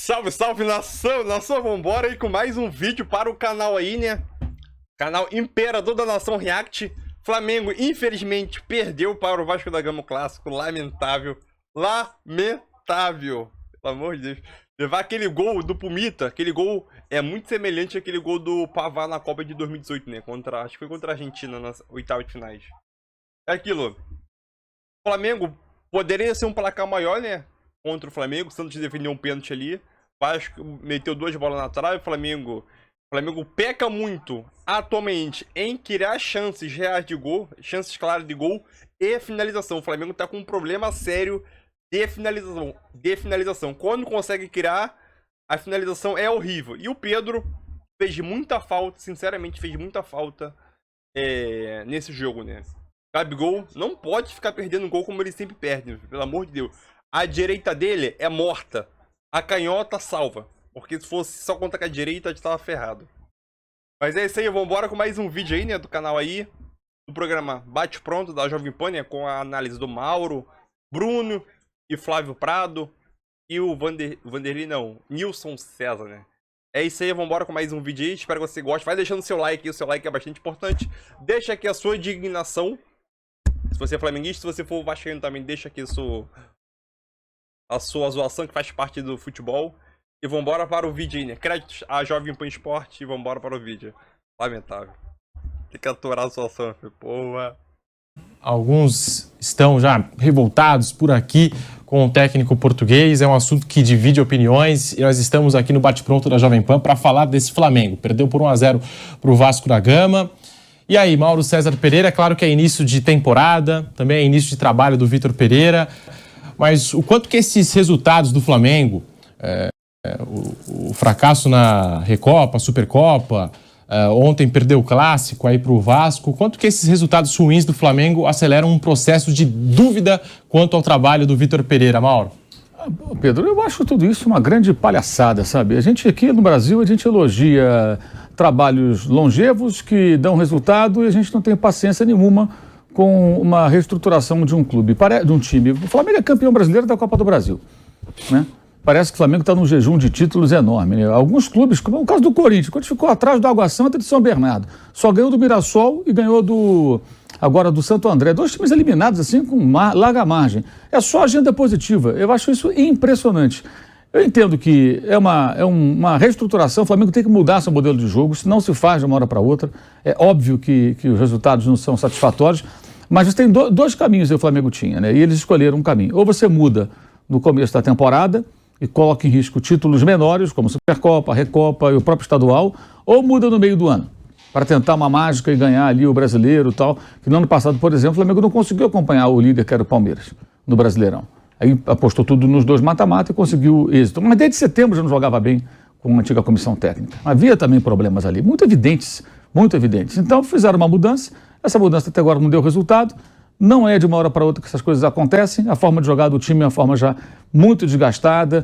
Salve, salve, nação! Nação, vambora aí com mais um vídeo para o canal aí, né? Canal Imperador da Nação React. Flamengo, infelizmente, perdeu para o Vasco da Gama Clássico. Lamentável. Lamentável. Pelo amor de Deus. Levar aquele gol do Pumita, aquele gol é muito semelhante àquele gol do Pavard na Copa de 2018, né? Acho que foi contra a Argentina nas oitavas de finais. É aquilo. O Flamengo poderia ser um placar maior, né? Contra o Flamengo. O Santos defendeu um pênalti ali. Vasco meteu 2 bolas na trave. O Flamengo peca muito atualmente em criar chances reais de gol, chances claras de gol e finalização. O Flamengo tá com um problema sério de finalização. Quando consegue criar, a finalização é horrível. E o Pedro fez muita falta, sinceramente fez muita falta nesse jogo, né? Gabigol não pode ficar perdendo gol como ele sempre perde, pelo amor de Deus. A direita dele é morta, a canhota salva. Porque se fosse só contra a direita, a gente tava ferrado. Mas é isso aí, vambora com mais um vídeo aí, né, do canal aí. Do programa Bate Pronto, da Jovem Pan, né, com a análise do Mauro, Bruno e Flávio Prado. E o Nilson César, né. É isso aí, vambora com mais um vídeo aí. Espero que você goste. Vai deixando seu like aí, o seu like é bastante importante. Deixa aqui a sua indignação. Se você é flamenguista, se você for vascaíno também, deixa aqui a sua zoação, que faz parte do futebol. E vambora para o vídeo aí, né? Créditos à Jovem Pan Esporte e vambora para o vídeo. Lamentável. Tem que aturar a situação, porra. Alguns estão já revoltados por aqui com o técnico português. É um assunto que divide opiniões e nós estamos aqui no Bate-Pronto da Jovem Pan para falar desse Flamengo. Perdeu por 1-0 para o Vasco da Gama. E aí, Mauro César Pereira, é claro que é início de temporada, também é início de trabalho do Vitor Pereira, mas o quanto que esses resultados do Flamengo... O fracasso na Recopa, Supercopa, ontem perdeu o Clássico aí para o Vasco. Quanto que esses resultados ruins do Flamengo aceleram um processo de dúvida quanto ao trabalho do Vitor Pereira, Mauro? Pedro, eu acho tudo isso uma grande palhaçada, sabe? A gente aqui no Brasil, a gente elogia trabalhos longevos que dão resultado e a gente não tem paciência nenhuma com uma reestruturação de um clube, de um time. O Flamengo é campeão brasileiro da Copa do Brasil, né? Parece que o Flamengo está num jejum de títulos enorme, né? Alguns clubes, como é o caso do Corinthians, quando ficou atrás do Água Santa de São Bernardo, só ganhou do Mirassol e ganhou agora do Santo André. 2 times eliminados assim com larga margem. É só agenda positiva. Eu acho isso impressionante. Eu entendo que é uma reestruturação, o Flamengo tem que mudar seu modelo de jogo, isso não se faz de uma hora para outra. É óbvio que os resultados não são satisfatórios, mas você tem 2 caminhos que o Flamengo tinha, né? E eles escolheram um caminho. Ou você muda no começo da temporada e coloca em risco títulos menores, como Supercopa, Recopa e o próprio estadual, ou muda no meio do ano, para tentar uma mágica e ganhar ali o brasileiro e tal, que no ano passado, por exemplo, o Flamengo não conseguiu acompanhar o líder, que era o Palmeiras, no Brasileirão. Aí apostou tudo nos 2 mata-mata e conseguiu êxito. Mas desde setembro já não jogava bem com a antiga comissão técnica. Havia também problemas ali, muito evidentes, muito evidentes. Então fizeram uma mudança, essa mudança até agora não deu resultado. Não é de uma hora para outra que essas coisas acontecem. A forma de jogar do time é uma forma já muito desgastada.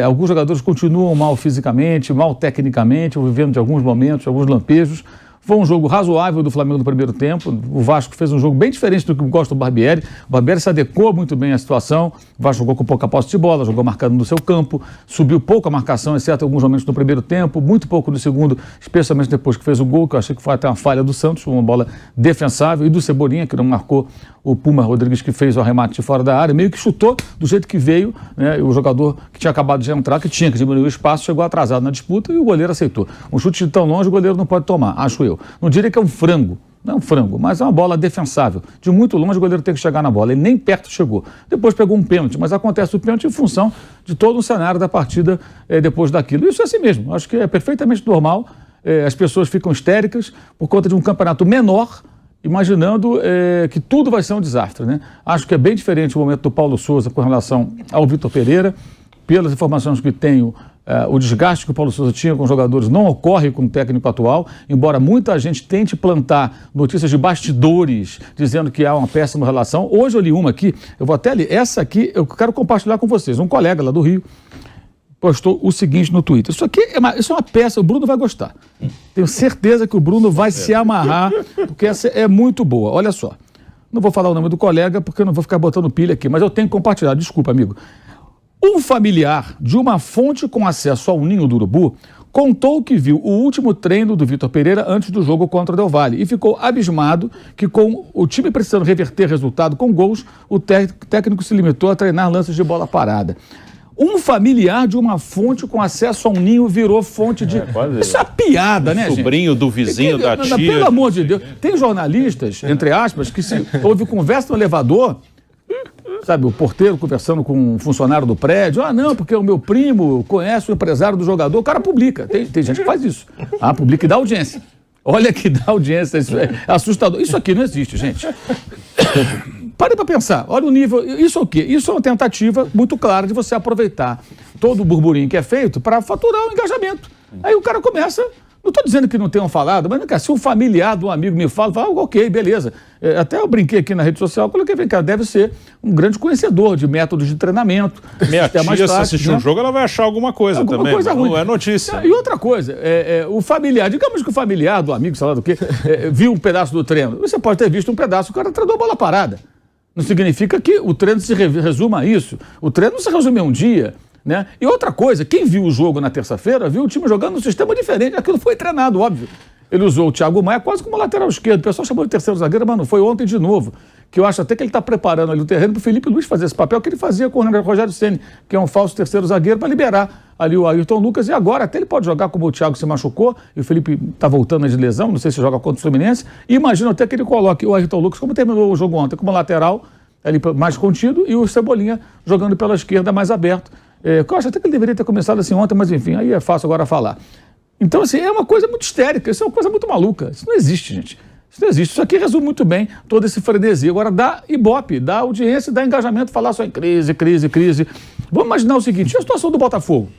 Alguns jogadores continuam mal fisicamente, mal tecnicamente, vivendo de alguns momentos, alguns lampejos. Foi um jogo razoável do Flamengo no primeiro tempo. O Vasco fez um jogo bem diferente do que gosta do Barbieri. O Barbieri se adequou muito bem à situação. O Vasco jogou com pouca posse de bola, jogou marcando no seu campo, subiu pouco a marcação, exceto alguns momentos no primeiro tempo, muito pouco no segundo, especialmente depois que fez o gol, que eu achei que foi até uma falha do Santos, uma bola defensável, e do Cebolinha, que não marcou o Puma Rodrigues, que fez o arremate de fora da área, meio que chutou do jeito que veio, né? O jogador que tinha acabado de entrar, que tinha que diminuir o espaço, chegou atrasado na disputa e o goleiro aceitou. Um chute de tão longe, o goleiro não pode tomar, acho eu. Não diria que é um frango, não é um frango, mas é uma bola defensável. De muito longe o goleiro tem que chegar na bola, ele nem perto chegou. Depois pegou um pênalti, mas acontece o pênalti em função de todo o cenário da partida depois daquilo. Isso é assim mesmo, acho que é perfeitamente normal. As pessoas ficam histéricas por conta de um campeonato menor, imaginando que tudo vai ser um desastre, né? Acho que é bem diferente o momento do Paulo Souza com relação ao Vitor Pereira. Pelas informações que tenho, o desgaste que o Paulo Souza tinha com os jogadores não ocorre com o técnico atual, embora muita gente tente plantar notícias de bastidores, dizendo que há uma péssima relação. Hoje eu li uma aqui, eu vou até ler, essa aqui eu quero compartilhar com vocês. Um colega lá do Rio postou o seguinte no Twitter: isso é uma peça, o Bruno vai gostar. Tenho certeza que o Bruno vai se amarrar, porque essa é muito boa. Olha só, não vou falar o nome do colega, porque eu não vou ficar botando pilha aqui, mas eu tenho que compartilhar, desculpa, amigo. Um familiar de uma fonte com acesso ao Ninho do Urubu contou que viu o último treino do Vitor Pereira antes do jogo contra o Del Valle e ficou abismado que, com o time precisando reverter resultado com gols, o técnico se limitou a treinar lances de bola parada. Um familiar de uma fonte com acesso a um ninho virou fonte de... Isso é uma piada, né, gente? Sobrinho do vizinho, da tia. Pelo amor de Deus. Tem jornalistas, entre aspas, que se houve conversa no elevador, sabe, o porteiro conversando com um funcionário do prédio, não, porque o meu primo conhece o empresário do jogador, o cara publica. Tem gente que faz isso. Publica e dá audiência. Olha que dá audiência, isso é assustador. Isso aqui não existe, gente. Pare para pensar, olha o nível, isso é o quê? Isso é uma tentativa muito clara de você aproveitar todo o burburinho que é feito para faturar o engajamento. Aí o cara começa, não estou dizendo que não tenham falado, mas cara, se um familiar de um amigo me fala, ok, beleza. Até eu brinquei aqui na rede social, coloquei, vem cá, deve ser um grande conhecedor de métodos de treinamento. Minha tia, se assistir um jogo, ela vai achar alguma coisa também, coisa ruim. Não é notícia. E outra coisa, o familiar, digamos que o familiar do amigo, sei lá do quê, viu um pedaço do treino. Você pode ter visto um pedaço, o cara treinou a bola parada. Não significa que o treino se resuma a isso. O treino não se resume a um dia, né? E outra coisa, quem viu o jogo na terça-feira, viu o time jogando num sistema diferente. Aquilo foi treinado, óbvio. Ele usou o Thiago Maia quase como lateral esquerdo. O pessoal chamou de terceiro zagueiro, mas não foi ontem de novo. Que eu acho até que ele está preparando ali o terreno para o Felipe Luiz fazer esse papel que ele fazia com o Rogério Ceni, que é um falso terceiro zagueiro, para liberar ali o Ayrton Lucas. E agora até ele pode jogar como o Thiago se machucou e o Felipe está voltando de lesão, não sei se joga contra o Fluminense. E imagino até que ele coloque o Ayrton Lucas, como terminou o jogo ontem, como lateral, ali mais contido, e o Cebolinha jogando pela esquerda mais aberto. Eu acho até que ele deveria ter começado assim ontem, mas enfim, aí é fácil agora falar. Então, assim, é uma coisa muito histérica, isso é uma coisa muito maluca. Isso não existe, gente. Isso não existe. Isso aqui resume muito bem todo esse frenesi. Agora, dá ibope, dá audiência, dá engajamento, falar só em crise, crise, crise. Vamos imaginar o seguinte, e a situação do Botafogo?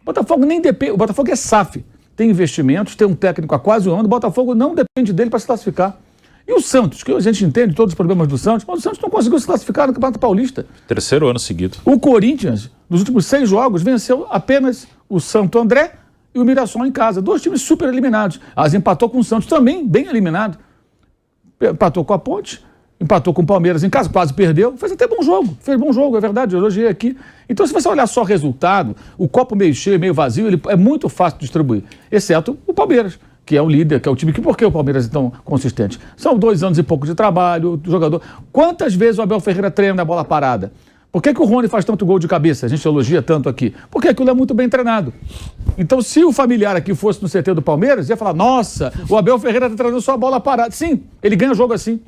O Botafogo nem depende, o Botafogo é SAF, tem investimentos, tem um técnico há quase um ano, o Botafogo não depende dele para se classificar. E o Santos, que a gente entende todos os problemas do Santos, mas o Santos não conseguiu se classificar no Campeonato Paulista. Terceiro ano seguido. O Corinthians, nos últimos 6 jogos, venceu apenas o Santo André e o Mirassol em casa. 2 times super eliminados. As empatou com o Santos também, bem eliminado. Empatou com a Ponte, empatou com o Palmeiras em casa, quase perdeu. Fez até bom jogo, fez bom jogo, é verdade, eu elogiei aqui. Então, se você olhar só o resultado, o copo meio cheio, meio vazio, ele é muito fácil de distribuir, exceto o Palmeiras, que é o líder, que é o time que... Por que o Palmeiras é tão consistente? São 2 anos e pouco de trabalho do jogador. Quantas vezes o Abel Ferreira treina a bola parada? Por que o Rony faz tanto gol de cabeça? A gente elogia tanto aqui. Porque aquilo é muito bem treinado. Então, se o familiar aqui fosse no CT do Palmeiras, ia falar, nossa, o Abel Ferreira está treinando só a bola parada. Sim, ele ganha jogo assim.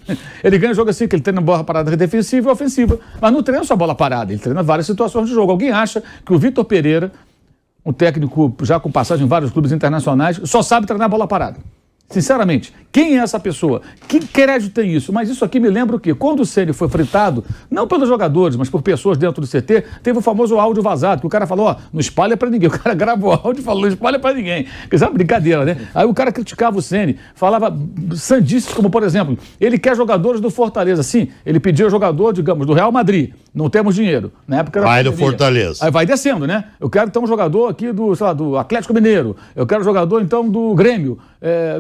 Ele ganha jogo assim, que ele treina bola parada defensiva e ofensiva. Mas não treina só a bola parada, ele treina várias situações de jogo. Alguém acha que o Vitor Pereira, um técnico já com passagem em vários clubes internacionais, só sabe treinar bola parada? Sinceramente, quem é essa pessoa? Que crédito tem isso? Mas isso aqui me lembra o quê? Quando o Ceni foi fritado, não pelos jogadores, mas por pessoas dentro do CT, teve o famoso áudio vazado, que o cara falou, não espalha pra ninguém. O cara gravou o áudio e falou, não espalha pra ninguém. Quer dizer, é uma brincadeira, né? Aí o cara criticava o Ceni, falava sandices, como por exemplo, ele quer jogadores do Fortaleza. Sim, ele pediu jogador, digamos, do Real Madrid. Não temos dinheiro. Na época era vai do Fortaleza. Aí vai descendo, né? Eu quero então um jogador aqui do, sei lá, do Atlético Mineiro. Eu quero um jogador então do Grêmio.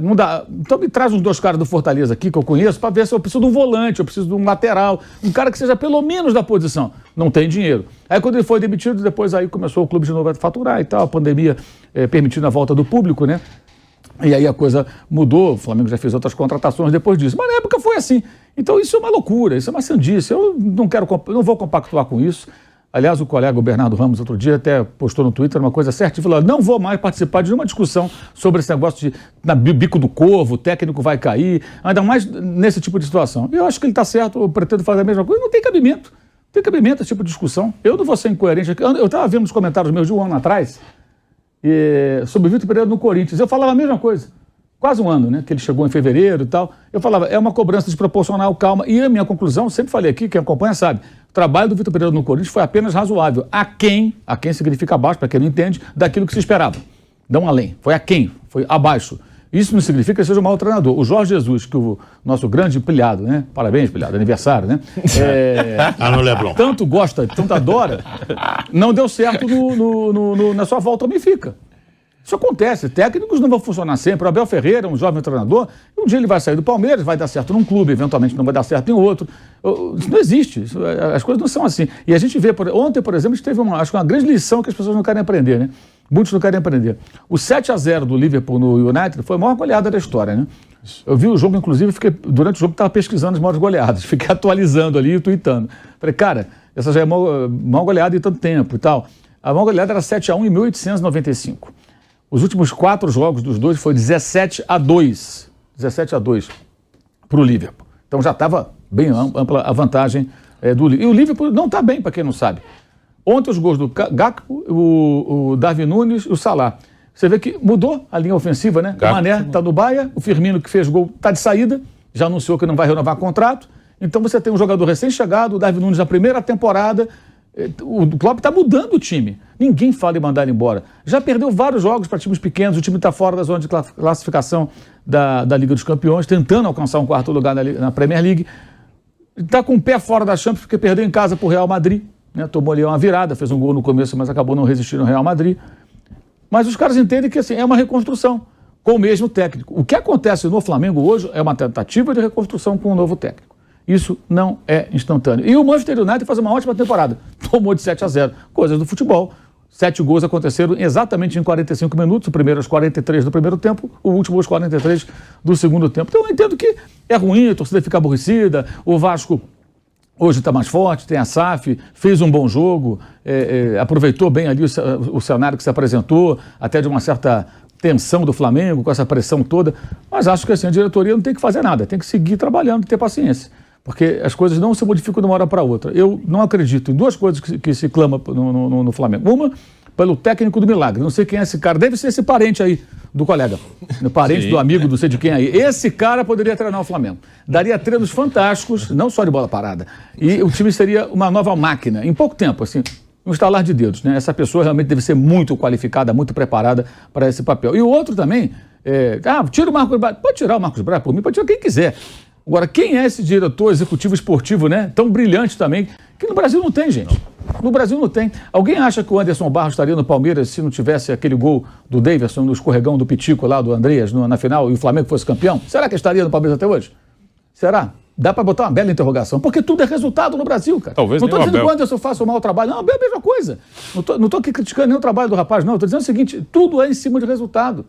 Não dá. Então me traz uns 2 caras do Fortaleza aqui que eu conheço para ver se eu preciso de um volante, eu preciso de um lateral, um cara que seja pelo menos da posição. Não tem dinheiro. Aí quando ele foi demitido, depois aí começou o clube de novo a faturar e tal, a pandemia permitindo a volta do público, né? E aí a coisa mudou, o Flamengo já fez outras contratações depois disso. Mas na época foi assim. Então isso é uma loucura, isso é uma sandice. Eu não vou compactuar com isso. Aliás, o colega Bernardo Ramos, outro dia, até postou no Twitter uma coisa certa e falou, não vou mais participar de nenhuma discussão sobre esse negócio de bico do corvo, o técnico vai cair, ainda mais nesse tipo de situação. Eu acho que ele está certo, eu pretendo fazer a mesma coisa, não tem cabimento. Não tem cabimento esse tipo de discussão. Eu não vou ser incoerente aqui. Eu estava vendo nos comentários meus de um ano atrás, sobre o Vitor Pereira no Corinthians. Eu falava a mesma coisa. Quase um ano, né? Que ele chegou em fevereiro e tal. Eu falava, é uma cobrança desproporcional, calma. E a minha conclusão, sempre falei aqui, quem acompanha sabe, o trabalho do Vitor Pereira no Corinthians foi apenas razoável. Aquém significa abaixo, para quem não entende, daquilo que se esperava. Não além. Foi aquém, foi abaixo. Isso não significa que seja um mau treinador. O Jorge Jesus, que o nosso grande pilhado, né? Parabéns, pilhado, aniversário, né? No Leblon. Tanto gosta, tanto adora, não deu certo na sua volta ao Benfica. Isso acontece, técnicos não vão funcionar sempre. O Abel Ferreira é um jovem treinador, um dia ele vai sair do Palmeiras, vai dar certo num clube, eventualmente não vai dar certo em outro. Isso não existe, as coisas não são assim. E a gente vê, ontem, por exemplo, a gente teve uma grande lição que as pessoas não querem aprender, né? Muitos não querem aprender. O 7-0 do Liverpool no United foi a maior goleada da história, né? Eu vi o jogo, inclusive, durante o jogo estava pesquisando as maiores goleadas, fiquei atualizando ali e tweetando. Falei, cara, essa já é a maior goleada em tanto tempo e tal. A maior goleada era 7-1 em 1895. Os últimos 4 jogos dos dois foi 17-2. 17-2 para o Liverpool. Então já estava bem ampla a vantagem do Liverpool. E o Liverpool não está bem, para quem não sabe. Ontem os gols do Gakpo, o Darwin Núñez e o Salah. Você vê que mudou a linha ofensiva, né? O Mané está no Bahia, o Firmino, que fez gol, está de saída, já anunciou que não vai renovar contrato. Então você tem um jogador recém-chegado, o Darwin Núñez na primeira temporada. O Klopp está mudando o time. Ninguém fala em mandar ele embora. Já perdeu vários jogos para times pequenos, o time está fora da zona de classificação da Liga dos Campeões, tentando alcançar um 4º lugar na Premier League. Está com o pé fora da Champions, porque perdeu em casa para o Real Madrid. Né? Tomou ali uma virada, fez um gol no começo, mas acabou não resistindo ao Real Madrid. Mas os caras entendem que assim, é uma reconstrução com o mesmo técnico. O que acontece no Flamengo hoje é uma tentativa de reconstrução com um novo técnico. Isso não é instantâneo. E o Manchester United faz uma ótima temporada. Tomou de 7-0. Coisas do futebol. 7 gols aconteceram exatamente em 45 minutos. O primeiro aos 43 do primeiro tempo, o último aos 43 do segundo tempo. Então eu entendo que é ruim, a torcida fica aborrecida. O Vasco hoje está mais forte, tem a SAF, fez um bom jogo, aproveitou bem ali o cenário que se apresentou, até de uma certa tensão do Flamengo, com essa pressão toda. Mas acho que assim, a diretoria não tem que fazer nada, tem que seguir trabalhando e ter paciência. Porque as coisas não se modificam de uma hora para outra. Eu não acredito em 2 coisas que se clama no Flamengo. Uma, pelo técnico do milagre. Não sei quem é esse cara. Deve ser esse parente aí do colega. Parente do amigo, não sei de quem aí. Esse cara poderia treinar o Flamengo. Daria treinos fantásticos, não só de bola parada. E o time seria uma nova máquina. Em pouco tempo, assim, um estalar de dedos. Né? Essa pessoa realmente deve ser muito qualificada, muito preparada para esse papel. E o outro também, tira o Marcos Braz. Pode tirar o Marcos Braz por mim, pode tirar quem quiser. Agora, quem é esse diretor executivo esportivo, né? Tão brilhante também, que no Brasil não tem, gente. No Brasil não tem. Alguém acha que o Anderson Barros estaria no Palmeiras se não tivesse aquele gol do Daverson no escorregão do Pitico lá, do Andreas, na final, e o Flamengo fosse campeão? Será que estaria no Palmeiras até hoje? Será? Dá para botar uma bela interrogação. Porque tudo é resultado no Brasil, cara. Talvez não estou dizendo que o Anderson faça um mau trabalho. Não, é a mesma coisa. Não estou aqui criticando nem o trabalho do rapaz, não. Estou dizendo o seguinte, tudo é em cima de resultado.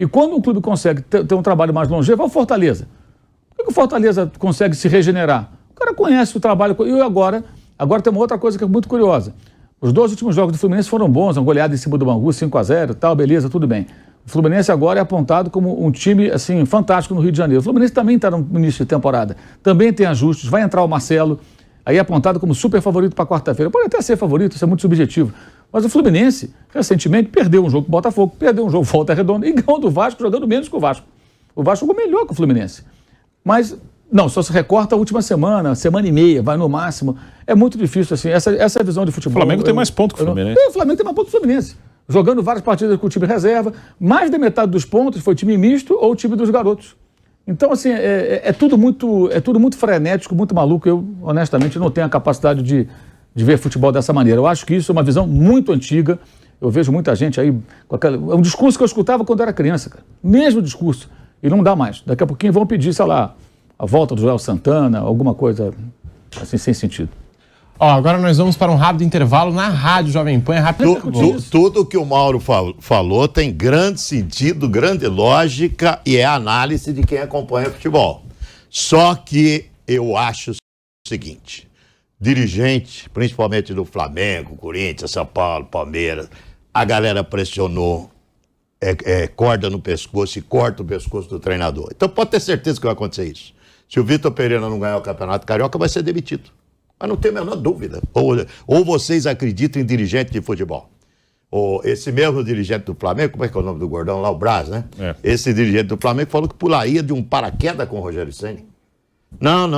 E quando um clube consegue ter um trabalho mais longevo, é o Fortaleza. Por que o Fortaleza consegue se regenerar? O cara conhece o trabalho. E agora tem uma outra coisa que é muito curiosa. Os 2 últimos jogos do Fluminense foram bons, uma goleada em cima do Bangu, 5-0 e tal, beleza, tudo bem. O Fluminense agora é apontado como um time assim, fantástico no Rio de Janeiro. O Fluminense também está no início de temporada. Também tem ajustes, vai entrar o Marcelo, aí é apontado como super favorito para quarta-feira. Pode até ser favorito, isso é muito subjetivo. Mas o Fluminense, recentemente, perdeu um jogo com o Botafogo, perdeu um jogo com Volta Redonda e ganhou do Vasco, jogando menos que o Vasco. O Vasco jogou melhor que o Fluminense. Mas, não, só se recorta a última semana e meia, vai no máximo. É muito difícil, assim, essa visão de futebol. O Flamengo tem mais pontos que o Fluminense. O Flamengo tem mais pontos que o Fluminense. Jogando várias partidas com o time reserva, mais da metade dos pontos foi time misto ou time dos garotos. Então, assim, é tudo muito frenético, muito maluco. Eu, honestamente, não tenho a capacidade de ver futebol dessa maneira. Eu acho que isso é uma visão muito antiga. Eu vejo muita gente aí com aquela... É um discurso que eu escutava quando era criança, cara. Mesmo discurso. E não dá mais. Daqui a pouquinho vão pedir, sei lá, a volta do Joel Santana, alguma coisa assim, sem sentido. Agora nós vamos para um rápido intervalo na Rádio Jovem Pan. Tudo que o Mauro falou tem grande sentido, grande lógica e é análise de quem acompanha futebol. Só que eu acho o seguinte, dirigente, principalmente do Flamengo, Corinthians, São Paulo, Palmeiras, a galera pressionou, corda no pescoço e corta o pescoço do treinador. Então pode ter certeza que vai acontecer isso. Se o Vitor Pereira não ganhar o Campeonato Carioca, vai ser demitido. Mas não tem a menor dúvida. Ou vocês acreditam em dirigente de futebol. Esse mesmo dirigente do Flamengo, como é que é o nome do gordão lá? O Braz, né? Esse dirigente do Flamengo falou que pularia de um paraquedas com o Rogério Ceni. Não,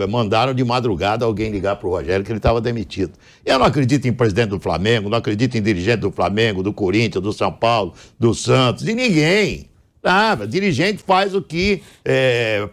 mandaram de madrugada alguém ligar para o Rogério que ele estava demitido. Eu não acredito em presidente do Flamengo, não acredito em dirigente do Flamengo, do Corinthians, do São Paulo, do Santos, de ninguém. Dirigente faz o que,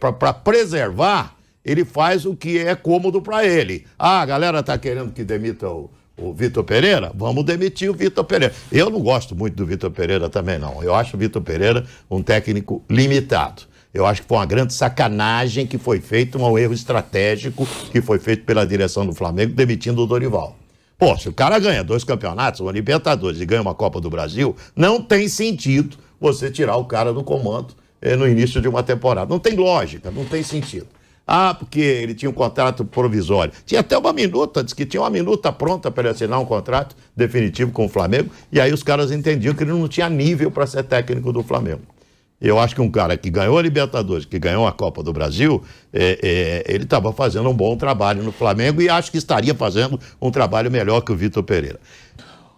para preservar, ele faz o que é cômodo para ele. A galera está querendo que demita o o Vitor Pereira, vamos demitir o Vitor Pereira. Eu não gosto muito do Vitor Pereira também, não. Eu acho o Vitor Pereira um técnico limitado. Eu acho que foi uma grande sacanagem que foi feito, um erro estratégico que foi feito pela direção do Flamengo, demitindo o Dorival. Pô, se o cara ganha 2 campeonatos, uma Libertadores e ganha uma Copa do Brasil, não tem sentido você tirar o cara do comando no início de uma temporada. Não tem lógica, não tem sentido. Ah, porque ele tinha um contrato provisório. Tinha até uma minuta, diz que tinha uma minuta pronta para ele assinar um contrato definitivo com o Flamengo, e aí os caras entendiam que ele não tinha nível para ser técnico do Flamengo. Eu acho que um cara que ganhou a Libertadores, que ganhou a Copa do Brasil, ele estava fazendo um bom trabalho no Flamengo e acho que estaria fazendo um trabalho melhor que o Vitor Pereira.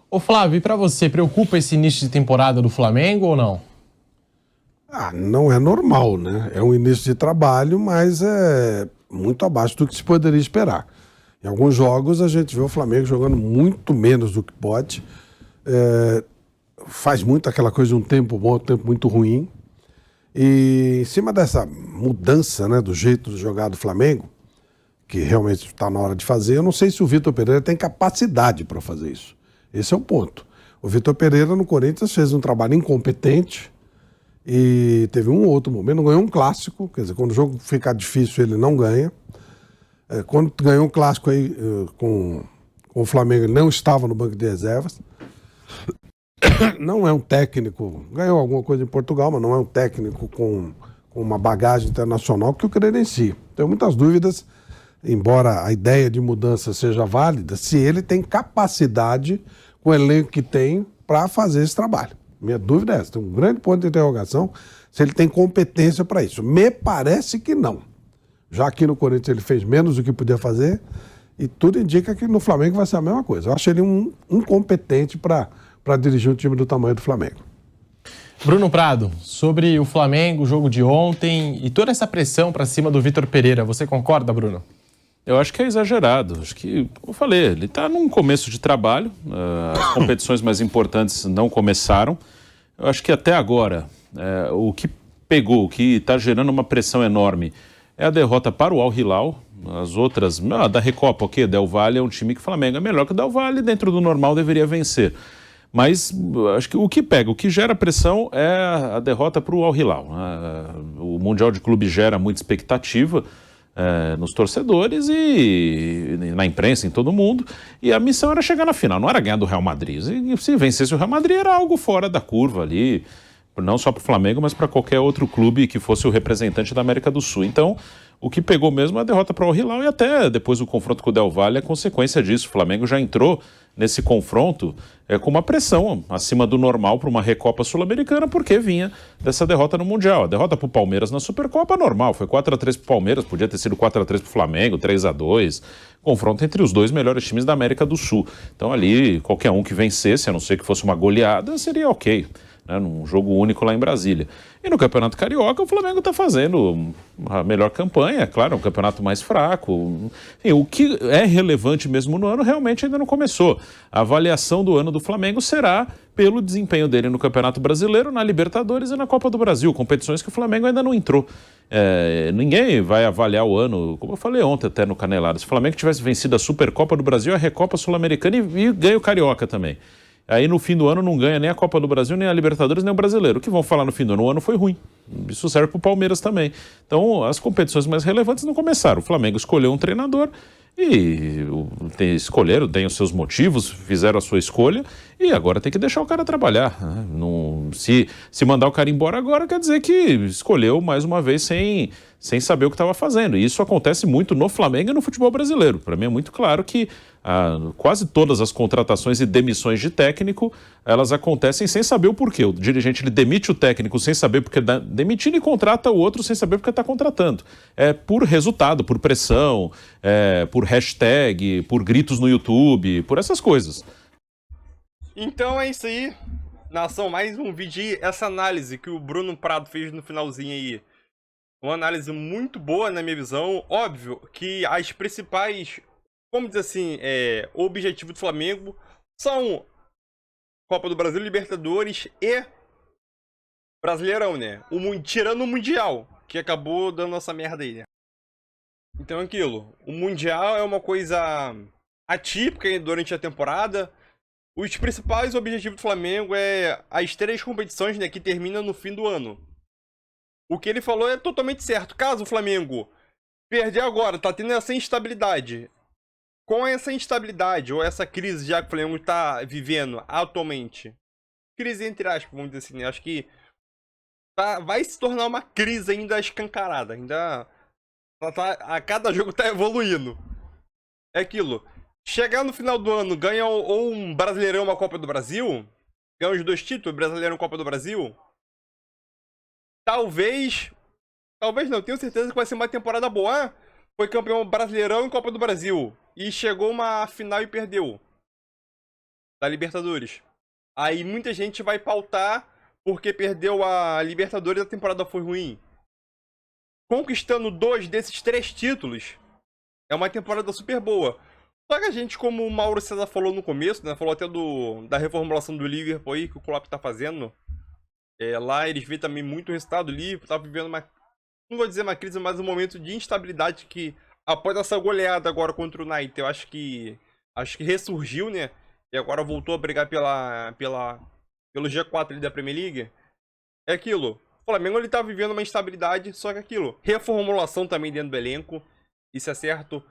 Ô Flávio, e para você, preocupa esse início de temporada do Flamengo ou não? Não é normal, né? É um início de trabalho, mas é muito abaixo do que se poderia esperar. Em alguns jogos a gente vê o Flamengo jogando muito menos do que pode. Faz muito aquela coisa de um tempo bom, um tempo muito ruim. E em cima dessa mudança, né, do jeito de jogar do Flamengo, que realmente está na hora de fazer, eu não sei se o Vitor Pereira tem capacidade para fazer isso. Esse é o ponto. O Vitor Pereira no Corinthians fez um trabalho incompetente e teve um ou outro momento, não ganhou um clássico, quer dizer, quando o jogo fica difícil ele não ganha. Quando ganhou um clássico aí com o Flamengo, ele não estava no banco de reservas. Não é um técnico, ganhou alguma coisa em Portugal, mas não é um técnico com uma bagagem internacional que o credencie. Tenho muitas dúvidas, embora a ideia de mudança seja válida, se ele tem capacidade, com o elenco que tem, para fazer esse trabalho. Minha dúvida é essa, tem um grande ponto de interrogação se ele tem competência para isso. Me parece que não. Já aqui no Corinthians ele fez menos do que podia fazer e tudo indica que no Flamengo vai ser a mesma coisa. Eu acho ele um incompetente para dirigir um time do tamanho do Flamengo. Bruno Prado, sobre o Flamengo, o jogo de ontem e toda essa pressão para cima do Vitor Pereira, você concorda, Bruno? Eu acho que é exagerado. Acho que, como eu falei, ele está num começo de trabalho, as competições mais importantes não começaram. Eu acho que até agora, o que pegou, o que está gerando uma pressão enorme é a derrota para o Al Hilal. As outras, da Recopa, ok, Del Valle é um time que o Flamengo é melhor que o Del Valle, dentro do normal deveria vencer. Mas acho que o que pega, o que gera pressão é a derrota para o Al Hilal. O Mundial de Clube gera muita expectativa nos torcedores e na imprensa, em todo mundo. E a missão era chegar na final, não era ganhar do Real Madrid. E se vencesse o Real Madrid era algo fora da curva ali, não só para o Flamengo, mas para qualquer outro clube que fosse o representante da América do Sul. Então, o que pegou mesmo é a derrota para o Al Hilal e até depois o confronto com o Del Valle é consequência disso. O Flamengo já entrou nesse confronto com uma pressão acima do normal para uma Recopa Sul-Americana, porque vinha dessa derrota no Mundial. A derrota para o Palmeiras na Supercopa normal, foi 4-3 para o Palmeiras, podia ter sido 4-3 para o Flamengo, 3-2, confronto entre os dois melhores times da América do Sul. Então ali, qualquer um que vencesse, a não ser que fosse uma goleada, seria ok, né, num jogo único lá em Brasília. E no Campeonato Carioca, o Flamengo está fazendo a melhor campanha, claro, é um campeonato mais fraco. Enfim, o que é relevante mesmo no ano realmente ainda não começou. A avaliação do ano do Flamengo será pelo desempenho dele no Campeonato Brasileiro, na Libertadores e na Copa do Brasil, competições que o Flamengo ainda não entrou. Ninguém vai avaliar o ano, como eu falei ontem até no Canelada, se o Flamengo tivesse vencido a Supercopa do Brasil, a Recopa Sul-Americana e ganha o Carioca também. Aí no fim do ano não ganha nem a Copa do Brasil, nem a Libertadores, nem o Brasileiro. O que vão falar no fim do ano? O ano foi ruim. Isso serve para o Palmeiras também. Então as competições mais relevantes não começaram. O Flamengo escolheu um treinador e escolheram, tem os seus motivos, fizeram a sua escolha e agora tem que deixar o cara trabalhar. Se mandar o cara embora agora, quer dizer que escolheu mais uma vez sem saber o que estava fazendo. E isso acontece muito no Flamengo e no futebol brasileiro. Para mim é muito claro que quase todas as contratações e demissões de técnico, elas acontecem sem saber o porquê. O dirigente ele demite o técnico sem saber porque está demitindo e contrata o outro sem saber porque está contratando. É por resultado, por pressão, por hashtag, por gritos no YouTube, por essas coisas. Então é isso aí, nação, mais um vídeo aí, essa análise que o Bruno Prado fez no finalzinho aí. Uma análise muito boa na minha visão. Óbvio que as principais, vamos dizer assim, o objetivo do Flamengo são Copa do Brasil, Libertadores e Brasileirão, né? Tirando o Mundial, que acabou dando essa merda aí, né? Então é aquilo, o Mundial é uma coisa atípica durante a temporada. Os principais objetivos do Flamengo é as 3 competições, né, que terminam no fim do ano. O que ele falou é totalmente certo. Caso o Flamengo perder agora, tá tendo essa instabilidade. Com essa instabilidade, ou essa crise já que o Flamengo tá vivendo atualmente. Crise entre aspas, vamos dizer assim, né? Acho que vai se tornar uma crise ainda escancarada. Ainda a cada jogo tá evoluindo. É aquilo. Chegar no final do ano, ganha ou um Brasileirão, uma Copa do Brasil. Ganha os 2 títulos, Brasileirão e Copa do Brasil. Talvez não, tenho certeza que vai ser uma temporada boa. Foi campeão Brasileirão e Copa do Brasil. E chegou uma final e perdeu. Da Libertadores. Aí muita gente vai pautar porque perdeu a Libertadores e a temporada foi ruim. Conquistando 2 desses 3 títulos, é uma temporada super boa. Só que a gente, como o Mauro César falou no começo, né? Falou até da reformulação do Liverpool aí, que o Klopp tá fazendo. Lá eles vêem também muito resultado. O Liverpool tá vivendo não vou dizer uma crise, mas um momento de instabilidade que, após essa goleada agora contra o United, eu acho que ressurgiu, né? E agora voltou a brigar pelo G4 ali da Premier League. É aquilo. O Flamengo ele tá vivendo uma instabilidade, só que aquilo. Reformulação também dentro do elenco. Isso é certo.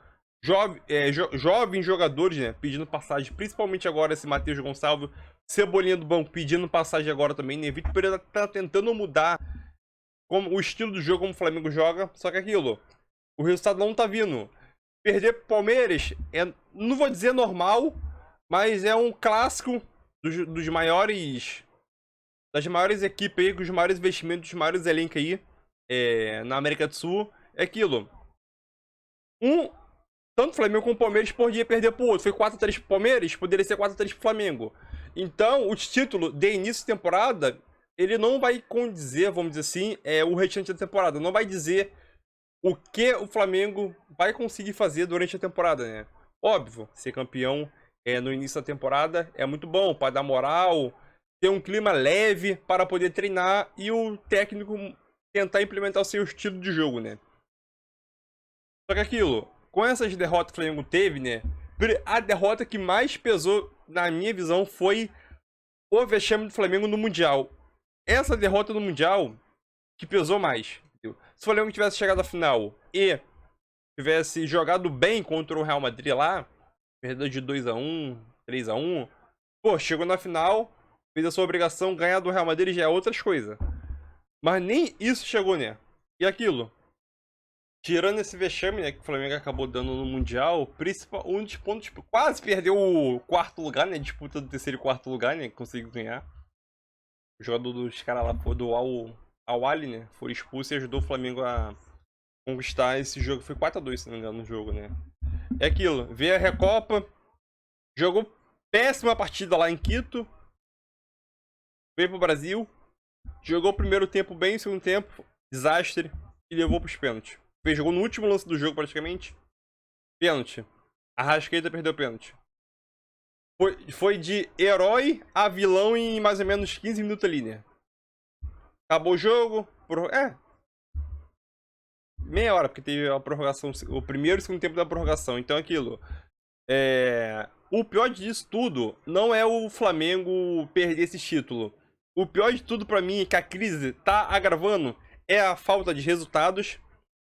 Jovens jogadores, né? Pedindo passagem. Principalmente agora esse Matheus Gonçalves. Cebolinha do banco pedindo passagem agora também, né? Vitor Pereira tá tentando mudar como o estilo do jogo como o Flamengo joga. Só que aquilo. O resultado não tá vindo. Perder pro Palmeiras não vou dizer normal, mas é um clássico das maiores equipes aí, com os maiores investimentos, dos maiores elencos aí na América do Sul. É aquilo. Tanto o Flamengo como o Palmeiras podia perder pro outro. Foi 4x3 pro Palmeiras, poderia ser 4x3 pro Flamengo. Então, o título de início de temporada, ele não vai condizer, vamos dizer assim, o restante da temporada. Não vai dizer o que o Flamengo vai conseguir fazer durante a temporada, né? Óbvio, ser campeão no início da temporada é muito bom, para dar moral, ter um clima leve para poder treinar e o técnico tentar implementar o seu estilo de jogo, né? Só que aquilo, com essas derrotas que o Flamengo teve, né? A derrota que mais pesou, na minha visão, foi o vexame do Flamengo no Mundial. Essa derrota no Mundial que pesou mais. Entendeu? Se o Flamengo tivesse chegado à final e tivesse jogado bem contra o Real Madrid lá, perdeu de 2x1, 3x1, pô, chegou na final, fez a sua obrigação, ganhar do Real Madrid já é outras coisas. Mas nem isso chegou, né? E aquilo. Tirando esse vexame, né, que o Flamengo acabou dando no Mundial, um dos pontos, quase perdeu o 4º lugar, né, disputa do 3º e 4º lugar, né, que conseguiu ganhar. O jogador dos caras lá, do Al-Ahly, né, foi expulso e ajudou o Flamengo a conquistar esse jogo. Foi 4x2, se não me engano, no jogo, né. É aquilo, veio a Recopa, jogou péssima partida lá em Quito, veio pro Brasil, jogou o primeiro tempo bem, o segundo tempo, desastre, e levou pros pênaltis. Jogou no último lance do jogo, praticamente. Pênalti. Arrascaeta perdeu o pênalti. Foi de herói a vilão em mais ou menos 15 minutos ali, né? Acabou o jogo. Meia hora, porque teve a prorrogação. O primeiro e o segundo tempo da prorrogação. Então aquilo. O pior disso tudo não é o Flamengo perder esse título. O pior de tudo pra mim, que a crise tá agravando, é a falta de resultados.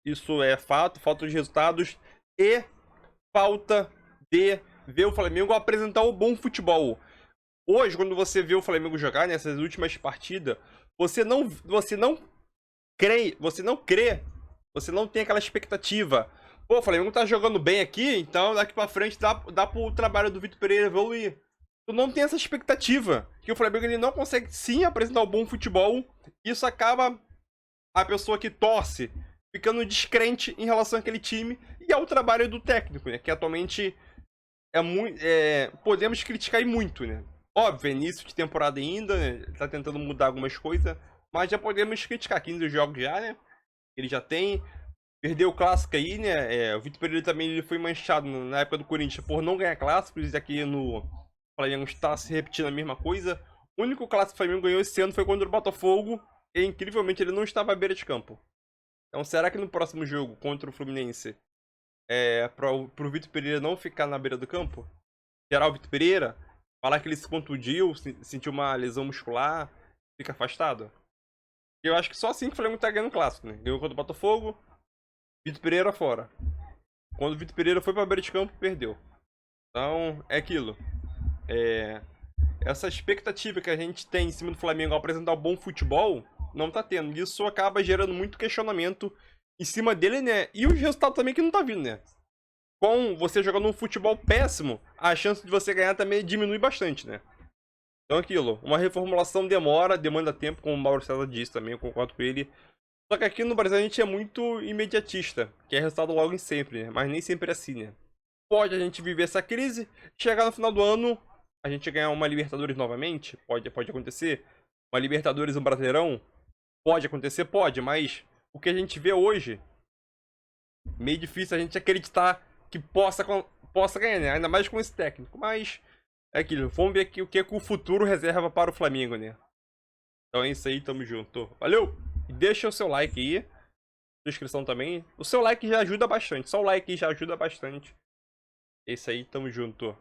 Isso é fato, falta de resultados e falta de ver o Flamengo apresentar o bom futebol. Hoje, quando você vê o Flamengo jogar nessas últimas partidas, você não crê, você não tem aquela expectativa. Pô, o Flamengo tá jogando bem aqui, então daqui pra frente dá pro trabalho do Vitor Pereira evoluir. Tu não tem essa expectativa, que o Flamengo ele não consegue sim apresentar um bom futebol. Isso acaba a pessoa que torce ficando descrente em relação àquele time e ao trabalho do técnico, né? Que atualmente podemos criticar muito, né? Óbvio, é início de temporada ainda, né? Tá tentando mudar algumas coisas, mas já podemos criticar 15 jogos já, né? Ele já tem. Perdeu o clássico aí, né? O Vitor Pereira também ele foi manchado na época do Corinthians por não ganhar clássicos, e aqui no Flamengo está se repetindo a mesma coisa. O único clássico que o Flamengo ganhou esse ano foi contra o Botafogo, e incrivelmente ele não estava à beira de campo. Então será que no próximo jogo contra o Fluminense pro Vitor Pereira não ficar na beira do campo? Tirar o Vitor Pereira, falar que ele se contundiu, sentiu uma lesão muscular, fica afastado? Eu acho que só assim que o Flamengo tá ganhando o clássico, né? Ganhou contra o Botafogo, Vitor Pereira fora. Quando o Vitor Pereira foi pra beira de campo, perdeu. Então, é aquilo. Essa expectativa que a gente tem em cima do Flamengo ao apresentar um bom futebol, não tá tendo. Isso acaba gerando muito questionamento em cima dele, né? E os resultados também que não tá vindo, né? Com você jogando um futebol péssimo, a chance de você ganhar também diminui bastante, né? Então aquilo, uma reformulação demanda tempo, como o Mauro César disse também, eu concordo com ele. Só que aqui no Brasil a gente é muito imediatista, quer resultado logo em sempre, né? Mas nem sempre é assim, né? Pode a gente viver essa crise, chegar no final do ano, a gente ganhar uma Libertadores novamente, pode acontecer. Uma Libertadores, um Brasileirão, pode acontecer, pode, mas o que a gente vê hoje, meio difícil a gente acreditar que possa ganhar, né? Ainda mais com esse técnico, mas é aquilo, vamos ver aqui o que o futuro reserva para o Flamengo, né? Então é isso aí, tamo junto. Valeu! E deixa o seu like aí, inscrição também. O seu like já ajuda bastante, só o like já ajuda bastante. É isso aí, tamo junto.